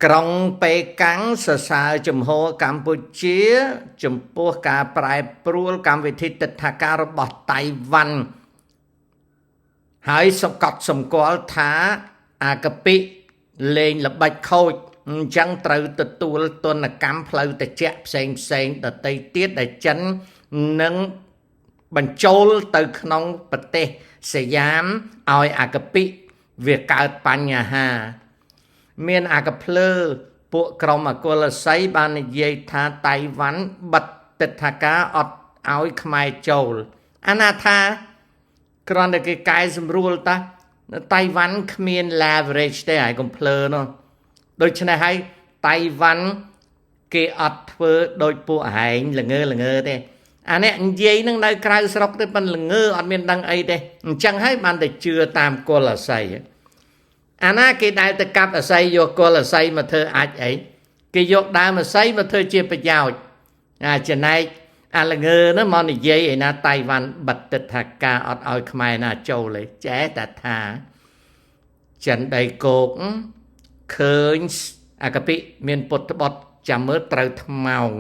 ក្រុងប៉េកាំងសរសើរជំហរកម្ពុជាចំពោះការប្រែប្រួលកម្មវិធីទិដ្ឋាការរបស់តៃវ៉ាន់ហើយសង្កត់សម្គាល់ថាអាកាពិលេងល្បិចខូចអញ្ចឹងត្រូវទទួលទណ្ឌកម្មផ្លូវត្រជាក់ផ្សេងដទៃទៀតដែលចិននឹងបញ្ចូលទៅក្នុងប្រទេសសយ៉ាមឲ្យអាកាពិវាកើតបញ្ហាមានអាកាភ្លើពួកក្រុមអកុលស័យបាននិយាយថាតៃវ៉ាន់បិទទិដ្ឋាការអត់ឲ្យខ្មែរចូលអាណាថាគ្រាន់តែគេកែសម្រួលតាតៃវ៉ាន់គ្មាន leverage ទេហើយកុំភ្លើនោះដូច្នេះហើយតៃវ៉ាន់គេអត់ធ្វើដូចពួកហែងល្ងើទេអានេះនិយាយនឹងនៅក្រៅស្រុកទេប៉ុន្តែល្ងើអត់មានដឹងអីទេអញ្ចឹងហើយបានតែជឿតាមគុលអាស័យអាណាគេដែលទៅកាប់អាស័យយកគុលអាស័យមកធ្វើអាចអីគេយកដើមអាស័យមកធ្វើជាប្រយោជន៍ចំណែកអាល្ងើនោះមកនិយាយឯណាតៃវ៉ាន់បិទទិដ្ឋាការអត់ឲ្យខ្មែរណាចូលទេចេះតែថាចិនដីគោកឃើញអាកាពិមានពុតត្បុតចាំមើលត្រូវថ្មោង